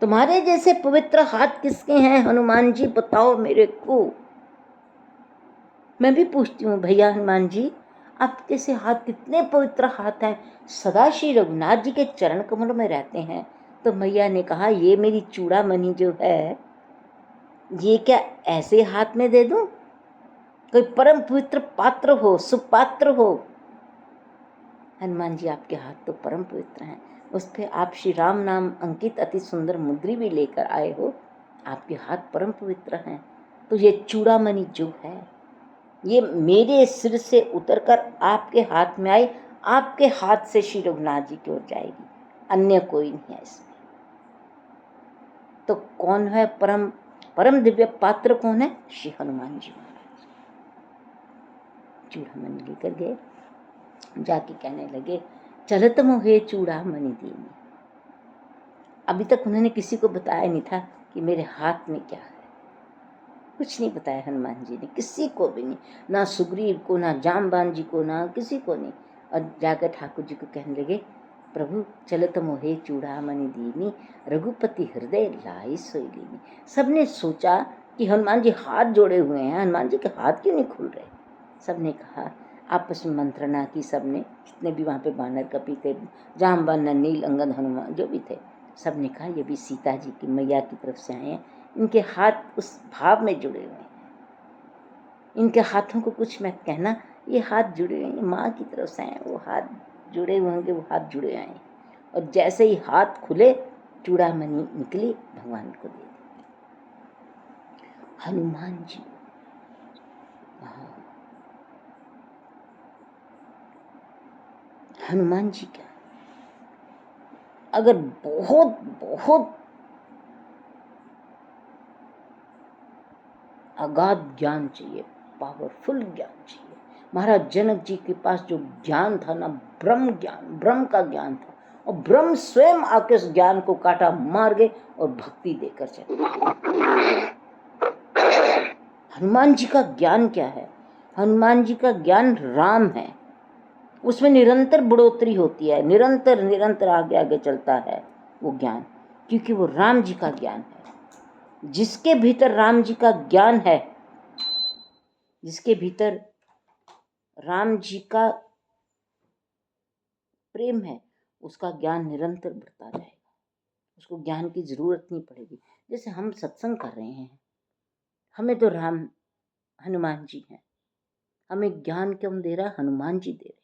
तुम्हारे जैसे पवित्र हाथ किसके हैं हनुमान जी, बताओ मेरे को। मैं भी पूछती हूँ, भैया हनुमान जी आपके से हाथ कितने पवित्र हाथ हैं, सदा श्री रघुनाथ जी के चरण कमलों में रहते हैं। तो मैया ने कहा, ये मेरी चूड़ामणि जो है ये क्या ऐसे हाथ में दे दूं? कोई परम पवित्र पात्र हो, सुपात्र हो। हनुमान जी आपके हाथ तो परम पवित्र हैं, उस पर आप श्री राम नाम अंकित अति सुंदर मुद्री भी लेकर आए हो, आपके हाथ परम पवित्र हैं। तो ये चूड़ामणि जो है ये मेरे सिर से उतरकर आपके हाथ में आई, आपके हाथ से श्री रघुनाथ जी की ओर जाएगी, अन्य कोई नहीं है इसमें। तो कौन है परम दिव्य पात्र? कौन है? श्री हनुमान जी महाराज। चूड़ामणि लेकर गए, जाके कहने लगे, चलत मोहे चूड़ामणि दीनी। अभी तक उन्होंने किसी को बताया नहीं था कि मेरे हाथ में क्या है। कुछ नहीं बताया हनुमान जी ने, किसी को भी नहीं, ना सुग्रीव को, ना जामवान जी को, ना किसी को नहीं। और जाकर ठाकुर जी को कहने लगे, प्रभु चलत मोहे चूड़ामणि दीनी, रघुपति हृदय लाई सोई लीनी। सबने सोचा कि हनुमान जी हाथ जोड़े हुए हैं, हनुमान जी के हाथ क्यों नहीं खुल रहे। सबने कहा, आपस में मंत्रणा की, सबने जितने भी वहाँ पे बानर कपी थे, जामवान, नील, अंगद, हनुमान जो भी थे, सबने कहा ये भी सीता जी की मैया की तरफ से आए हैं, इनके हाथ उस भाव में जुड़े हुए हैं, इनके हाथों को कुछ मैं कहना, ये हाथ जुड़े हुए हैं, माँ की तरफ से आए, वो हाथ जुड़े हुए होंगे, वो हाथ जुड़े आए। और जैसे ही हाथ खुले, चूड़ामणि निकली, भगवान को दे दी। हनुमान जी, हनुमान जी क्या, अगर बहुत बहुत अगाध ज्ञान चाहिए, पावरफुल ज्ञान चाहिए, महाराज जनक जी के पास जो ज्ञान था ना, ब्रह्म ज्ञान, ब्रह्म का ज्ञान था, और ब्रह्म स्वयं आके उस ज्ञान को काटा मार गए और भक्ति देकर चले। हनुमान जी का ज्ञान क्या है? हनुमान जी का ज्ञान राम है, उसमें निरंतर बढ़ोतरी होती है, निरंतर निरंतर आगे आगे चलता है वो ज्ञान, क्योंकि वो राम जी का ज्ञान है। जिसके भीतर राम जी का ज्ञान है, जिसके भीतर राम जी का प्रेम है, उसका ज्ञान निरंतर बढ़ता रहेगा, उसको ज्ञान की जरूरत नहीं पड़ेगी। जैसे हम सत्संग कर रहे हैं, हमें तो राम हनुमान जी हैं, हमें ज्ञान क्यों दे रहा है? हनुमान जी दे रहे हैं।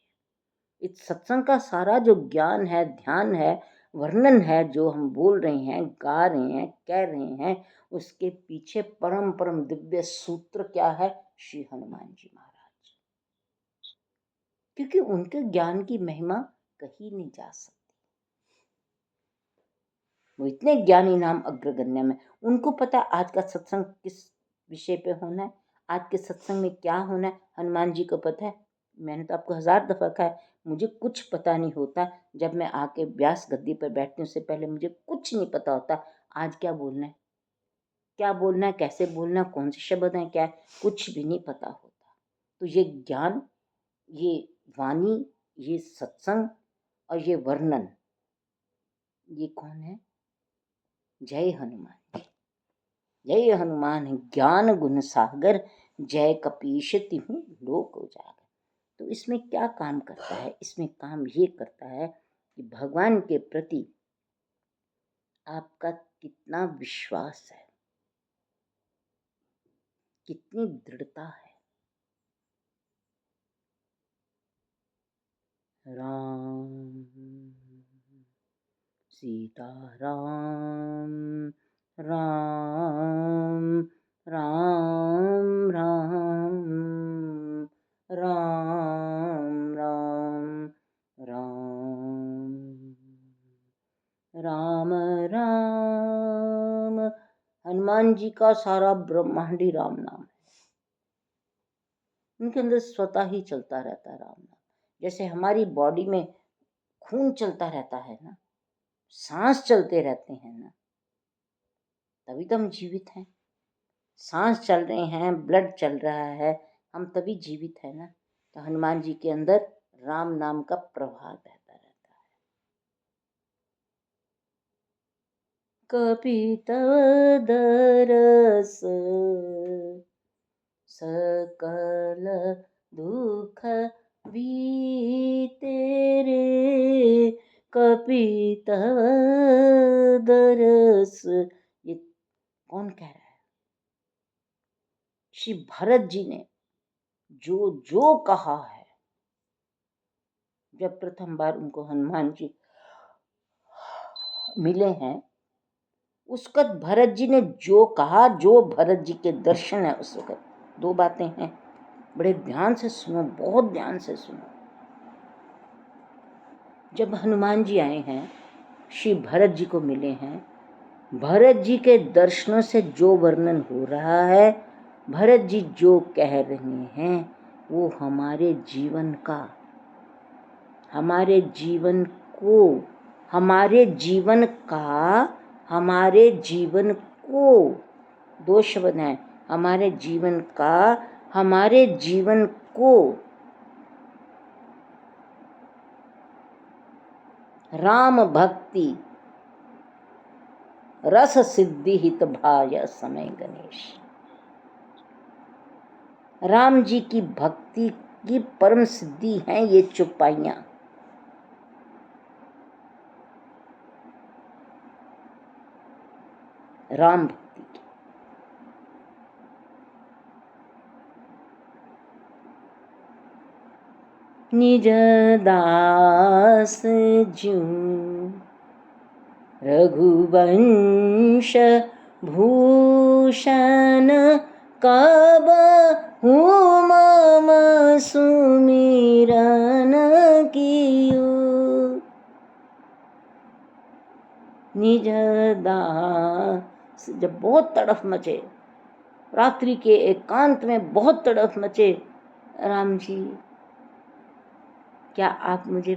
इस सत्संग का सारा जो ज्ञान है, ध्यान है, वर्णन है, जो हम बोल रहे हैं, गा रहे हैं, कह रहे हैं, उसके पीछे परम परम दिव्य सूत्र क्या है? श्री हनुमान जी महाराज, क्योंकि उनके ज्ञान की महिमा कहीं नहीं जा सकती। वो इतने ज्ञानी नाम अग्रगण्य में, उनको पता आज का सत्संग किस विषय पे होना है, आज के सत्संग में क्या होना है, हनुमान जी को पता है। मैंने तो आपको 1000 दफा कहा है, मुझे कुछ पता नहीं होता। जब मैं आके व्यास गद्दी पर बैठती हूँ, उससे पहले मुझे कुछ नहीं पता होता आज क्या बोलना है, क्या बोलना है, कैसे बोलना, कौन से शब्द हैं, क्या है, कुछ भी नहीं पता होता। तो ये ज्ञान, ये वाणी, ये सत्संग और ये वर्णन, ये कौन है? जय हनुमान, जय हनुमान ज्ञान गुण सागर, जय कपीश तिहु लोक उजागर। तो इसमें क्या काम करता है? इसमें काम ये करता है कि भगवान के प्रति आपका कितना विश्वास है, कितनी दृढ़ता है। राम सीता राम, राम राम राम, राम राम राम, राम राम। हनुमान जी का सारा ब्रह्मांडी राम नाम है, उनके अंदर स्वतः ही चलता रहता है राम नाम। जैसे हमारी बॉडी में खून चलता रहता है ना, सांस चलते रहते हैं ना, तभी तो हम जीवित हैं। सांस चल रहे हैं, ब्लड चल रहा है, हम तभी जीवित है ना। तो हनुमान जी के अंदर राम नाम का प्रभाव रहता रहता है। कपि तव दरस सकल दुख बीते रे, कपि तव दरस। ये कौन कह रहा है? श्री भरत जी ने जो जो कहा है, जब प्रथम बार उनको हनुमान जी मिले हैं, उस वक्त भरत जी ने जो कहा, जो भरत जी के दर्शन है उस वक्त, 2 बातें हैं, बड़े ध्यान से सुनो, बहुत ध्यान से सुनो। जब हनुमान जी आए हैं, श्री भरत जी को मिले हैं, भरत जी के दर्शनों से जो वर्णन हो रहा है, भरत जी जो कह रहे हैं, वो हमारे जीवन का, हमारे जीवन को, हमारे जीवन का, हमारे जीवन को, 2 शब्द हैं, हमारे जीवन का, हमारे जीवन को राम भक्ति रस सिद्धि हित भाय समय गणेश। राम जी की भक्ति की परम सिद्धि है ये चौपाइयां। राम भक्ति की निज दास ज्यों रघुवंश भूषण कबहु मम सुमिरन कियो। निज दास, जब बहुत तड़फ मचे, रात्रि के एकांत में बहुत तड़फ मचे, राम जी क्या आप मुझे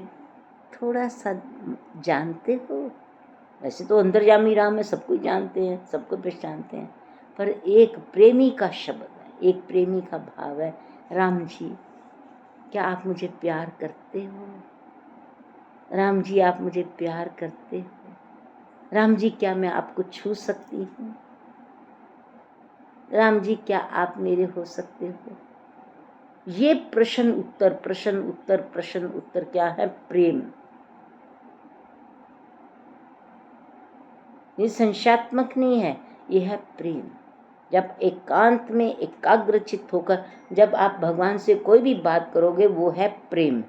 थोड़ा सा जानते हो? वैसे तो अंतर्यामी राम है, सबको जानते हैं, सबको पहचानते हैं, पर एक प्रेमी का शब्द है, एक प्रेमी का भाव है। राम जी क्या आप मुझे प्यार करते हो? राम जी आप मुझे प्यार करते हो? राम जी क्या मैं आपको छू सकती हूँ? राम जी क्या आप मेरे हो सकते हो? ये प्रश्न उत्तर प्रश्न उत्तर प्रश्न उत्तर क्या है? प्रेम। ये संशयात्मक नहीं है, ये है प्रेम। जब एकांत में एकाग्रचित्त होकर जब आप भगवान से कोई भी बात करोगे, वो है प्रेम।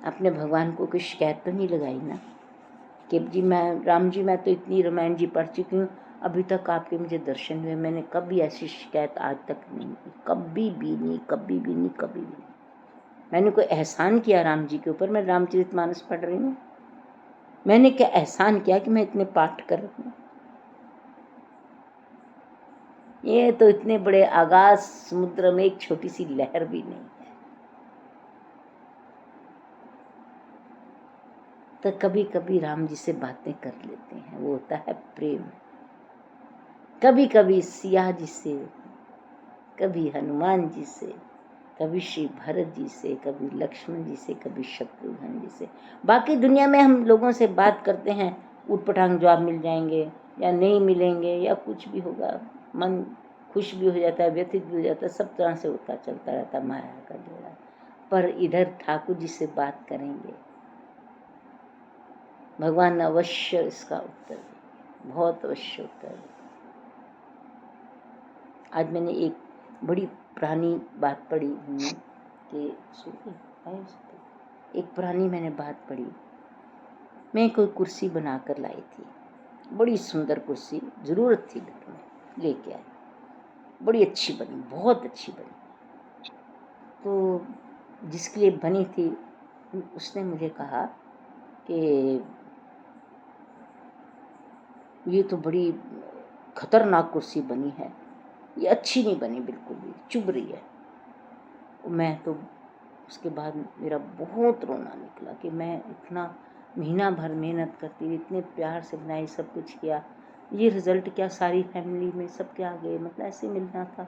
आपने भगवान को कोई शिकायत तो नहीं लगाई ना कि जी मैं, राम जी मैं तो इतनी रामायण जी पढ़ चुकी हूँ, अभी तक आपके मुझे दर्शन हुए, मैंने कभी ऐसी शिकायत आज तक नहीं की, कभी भी नहीं, कभी भी नहीं, कभी भी नहीं। मैंने कोई एहसान किया राम जी के ऊपर? मैं रामचरितमानस पढ़ रही हूँ, मैंने क्या एहसान किया कि मैं इतने पाठ कर रही हूँ? ये तो इतने बड़े आगाज समुद्र में एक छोटी सी लहर भी नहीं है। तो कभी कभी राम जी से बातें कर लेते हैं, वो होता है प्रेम। कभी कभी सिया जी से, कभी हनुमान जी से, कभी श्री भरत जी से, कभी लक्ष्मण जी से, कभी शत्रुघ्न जी से। बाकी दुनिया में हम लोगों से बात करते हैं, उटपटांग जवाब मिल जाएंगे या नहीं मिलेंगे या कुछ भी होगा, मन खुश भी हो जाता है, व्यथित भी हो जाता है, सब तरह से होता चलता रहता है माया का जोड़ा। पर इधर ठाकुर जी से बात करेंगे, भगवान अवश्य इसका उत्तर देंगे, बहुत अवश्य उत्तर देंगे। आज मैंने एक बड़ी पुरानी बात पढ़ी हूँ कि एक पुरानी मैंने बात पढ़ी। मैं कोई कुर्सी बनाकर लाई थी, बड़ी सुंदर कुर्सी, ज़रूरत थी घर में, लेके आई, बड़ी अच्छी बनी, बहुत अच्छी बनी। तो जिसके लिए बनी थी उसने मुझे कहा कि ये तो बड़ी खतरनाक कुर्सी बनी है, ये अच्छी नहीं बनी, बिल्कुल भी चुभ रही है। मैं तो उसके बाद मेरा बहुत रोना निकला कि मैं इतना महीना भर मेहनत करती हुई, इतने प्यार से बनाई, सब कुछ किया, ये रिज़ल्ट क्या सारी फैमिली में सब क्या गए, मतलब ऐसे मिलना था।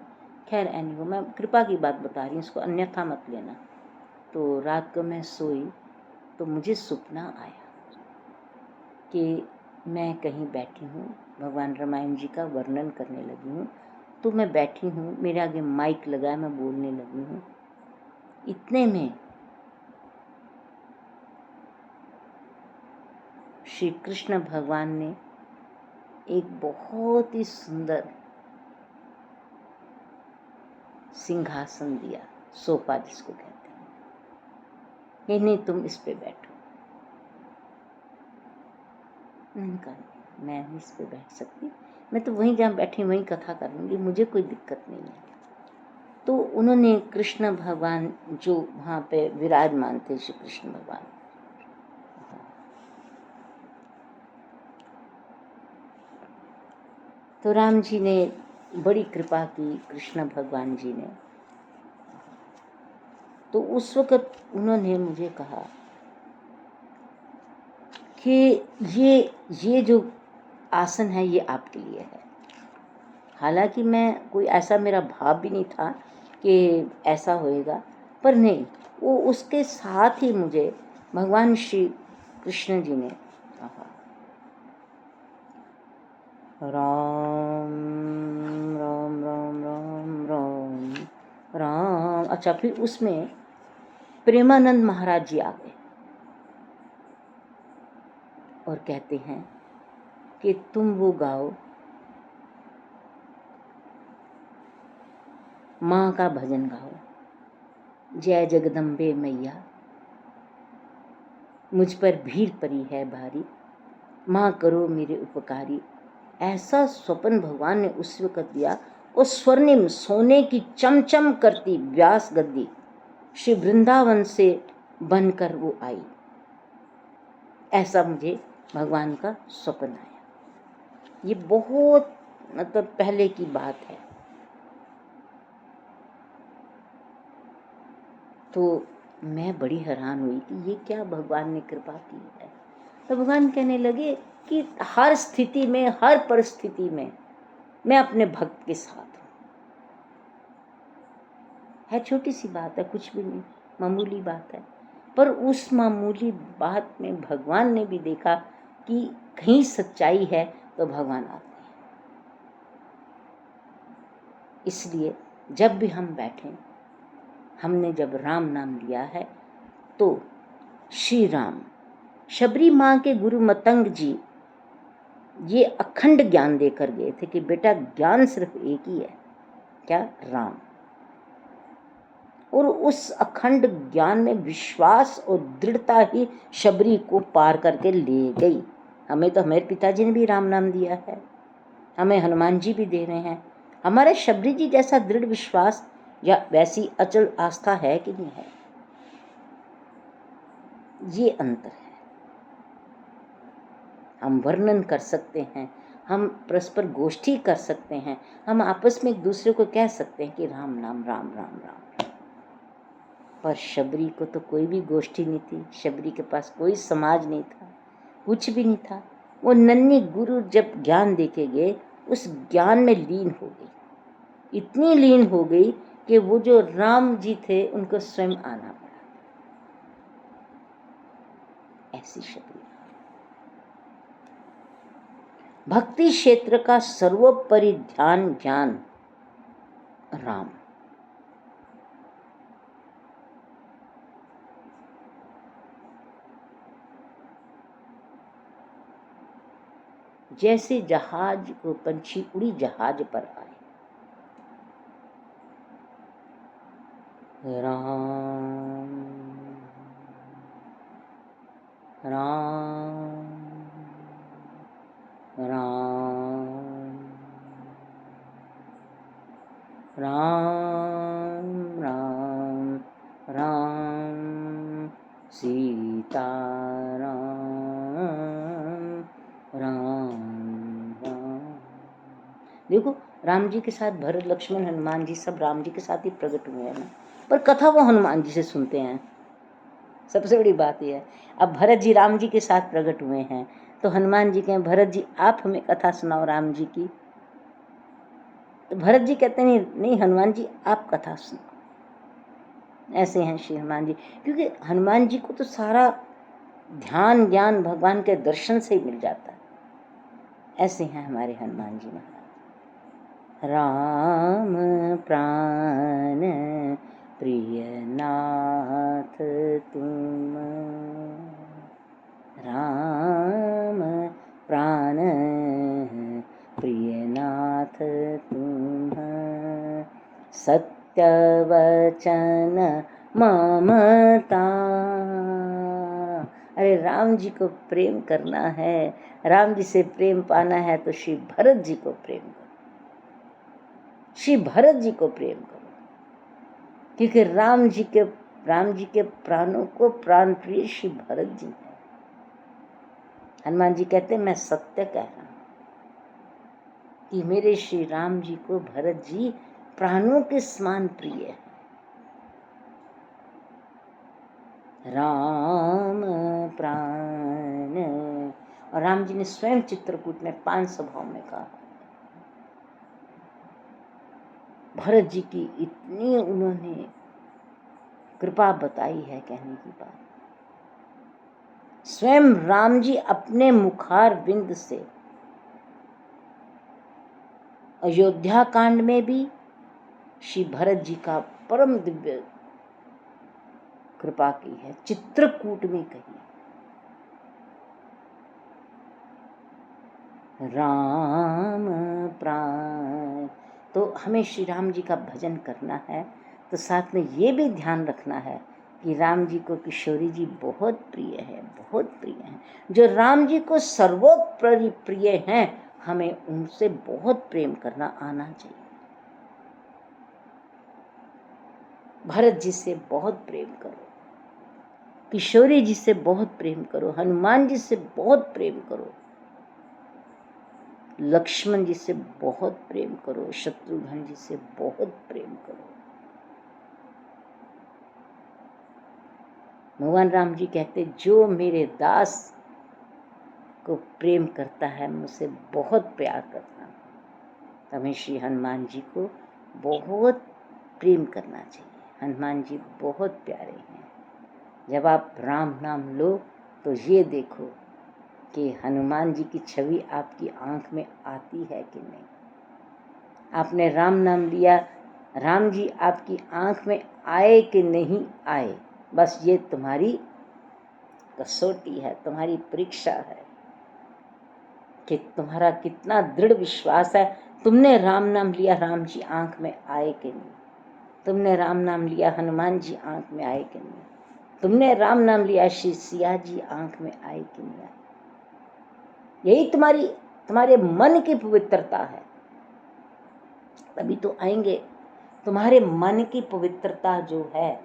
खैर एनीवे, मैं कृपा की बात बता रही हूँ, इसको अन्यथा मत लेना। तो रात को मैं सोई तो मुझे सपना आया कि मैं कहीं बैठी हूँ, भगवान रामायण जी का वर्णन करने लगी हूँ। तो मैं बैठी हूँ, मेरे आगे माइक लगा है, मैं बोलने लगी हूँ। इतने में श्री कृष्ण भगवान ने एक बहुत ही सुंदर सिंहासन दिया, सोफा जिसको कहते हैं, कि नहीं तुम इस पे बैठो। मैंने कहा मैं इस पे बैठ सकती, मैं तो वहीं जहाँ बैठी वहीं कथा कर लूँगी, मुझे कोई दिक्कत नहीं है। तो उन्होंने कृष्ण भगवान जो वहाँ पे विराजमान थे, श्री कृष्ण भगवान, तो राम जी ने बड़ी कृपा की, कृष्ण भगवान जी ने। तो उस वक़्त उन्होंने मुझे कहा कि ये जो आसन है ये आपके लिए है। हालांकि मैं कोई ऐसा मेरा भाव भी नहीं था कि ऐसा होएगा, पर नहीं, वो उसके साथ ही मुझे भगवान श्री कृष्ण जी ने कहा राम राम राम राम राम राम। अच्छा, फिर उसमें प्रेमानंद महाराज जी आ गए और कहते हैं कि तुम वो गाओ, माँ का भजन गाओ, जय जगदम्बे मैया मुझ पर भीड़ पड़ी है भारी, माँ करो मेरे उपकारी। ऐसा स्वप्न भगवान ने उस वक्त दिया। और स्वर्णिम सोने की चमचम करती व्यास गद्दी श्री वृंदावन से बनकर वो आई। ऐसा मुझे भगवान का स्वप्न आया। ये बहुत मतलब पहले की बात है। तो मैं बड़ी हैरान हुई कि ये क्या भगवान ने कृपा की है। तो भगवान कहने लगे कि हर स्थिति में, हर परिस्थिति में मैं अपने भक्त के साथ हूँ। है छोटी सी बात है, कुछ भी नहीं, मामूली बात है, पर उस मामूली बात में भगवान ने भी देखा कि कहीं सच्चाई है तो भगवान आते हैं। इसलिए जब भी हम बैठें, हमने जब राम नाम लिया है तो श्री राम, शबरी माँ के गुरु मतंग जी ये अखंड ज्ञान देकर गए थे कि बेटा ज्ञान सिर्फ एक ही है, क्या? राम। और उस अखंड ज्ञान में विश्वास और दृढ़ता ही शबरी को पार करके ले गई। हमें तो हमारे पिताजी ने भी राम नाम दिया है, हमें हनुमान जी भी दे रहे हैं। हमारे शबरी जी जैसा दृढ़ विश्वास या वैसी अचल आस्था है कि नहीं है? ये अंतर है। हम वर्णन कर सकते हैं, हम परस्पर गोष्ठी कर सकते हैं, हम आपस में एक दूसरे को कह सकते हैं कि राम नाम, राम राम राम। पर शबरी को तो कोई भी गोष्ठी नहीं थी, शबरी के पास कोई समाज नहीं था, कुछ भी नहीं था। वो नन्ही गुरु जब ज्ञान देके गए, उस ज्ञान में लीन हो गई, इतनी लीन हो गई कि वो जो राम जी थे उनको स्वयं आना पड़ा। ऐसी शबरी। भक्ति क्षेत्र का सर्वोपरि ध्यान ज्ञान राम। जैसे जहाज को पंछी उड़ी जहाज पर आए, राम राम राम राम राम राम सीता राम राम राम। देखो, राम जी के साथ भरत, लक्ष्मण, हनुमान जी सब राम जी के साथ ही प्रकट हुए हैं ना, पर कथा वो हनुमान जी से सुनते हैं। सबसे बड़ी बात यह है। अब भरत जी राम जी के साथ प्रकट हुए हैं तो हनुमान जी कहें भरत जी आप हमें कथा सुनाओ राम जी की, तो भरत जी कहते नहीं नहीं हनुमान जी आप कथा सुनाओ। ऐसे हैं श्री हनुमान जी, क्योंकि हनुमान जी को तो सारा ध्यान ज्ञान भगवान के दर्शन से ही मिल जाता है। ऐसे हैं हमारे हनुमान जी महाराज। राम प्राण प्रिय नाथ तुम, राम प्राण प्रिय नाथ तुम, सत्य वचन ममता। अरे राम जी को प्रेम करना है, राम जी से प्रेम पाना है तो श्री भरत जी को प्रेम करो, श्री भरत जी को प्रेम करो, क्योंकि राम जी के प्राणों को प्राण प्रिय श्री भरत जी है। हनुमान जी कहते हैं मैं सत्य कह रहा हूं कि मेरे श्री राम जी को भरत जी प्राणों के समान प्रिय है। राम प्राण। और राम जी ने स्वयं चित्रकूट में 5 सभाओं में कहा, भरत जी की इतनी उन्होंने कृपा बताई है, कहने की बात। स्वयं राम जी अपने मुखार बिंद से अयोध्या कांड में भी श्री भरत जी का परम दिव्य कृपा की है, चित्रकूट में कही। राम प्राण, तो हमें श्री राम जी का भजन करना है, तो साथ में ये भी ध्यान रखना है कि राम जी को किशोरी जी बहुत प्रिय है, बहुत प्रिय हैं। जो राम जी को सर्वोपरि प्रिय हैं, हमें उनसे बहुत प्रेम करना आना चाहिए। भरत जी से बहुत प्रेम करो, किशोरी जी से बहुत प्रेम करो, हनुमान जी से बहुत प्रेम करो, लक्ष्मण जी से बहुत प्रेम करो, शत्रुघ्न जी से बहुत प्रेम करो। भगवान राम जी कहते, जो मेरे दास को प्रेम करता है, मुझसे बहुत प्यार करता है। हमें श्री हनुमान जी को बहुत प्रेम करना चाहिए। हनुमान जी बहुत प्यारे हैं। जब आप राम नाम लो तो ये देखो कि हनुमान जी की छवि आपकी आंख में आती है कि नहीं। आपने राम नाम लिया, राम जी आपकी आंख में आए कि नहीं आए, बस ये तुम्हारी कसौटी है, तुम्हारी परीक्षा है कि तुम्हारा कितना दृढ़ विश्वास है। तुमने राम नाम लिया, राम जी आंख में आए कि नहीं। तुमने राम नाम लिया, हनुमान जी आंख में आए कि नहीं। तुमने राम नाम लिया, श्री सिया जी आंख में आए कि नहीं आए। यही तुम्हारे मन की पवित्रता है, तभी तो आएंगे। तुम्हारे मन की पवित्रता जो है,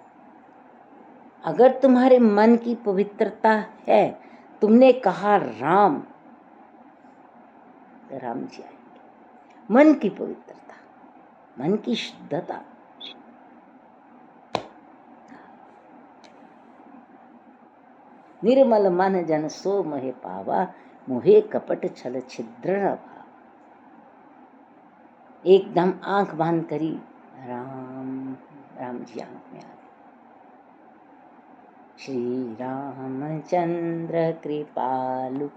अगर तुम्हारे मन की पवित्रता है, तुमने कहा राम, तो राम जी आएंगे। मन की पवित्रता, मन की शुद्धता। निर्मल मन जन सो मोहे पावा, मोहे कपट छल छिद्र न भावा। एकदम आंख बंद करी, राम, राम जी आंख में आ गए। श्री रामचंद्र कृपालु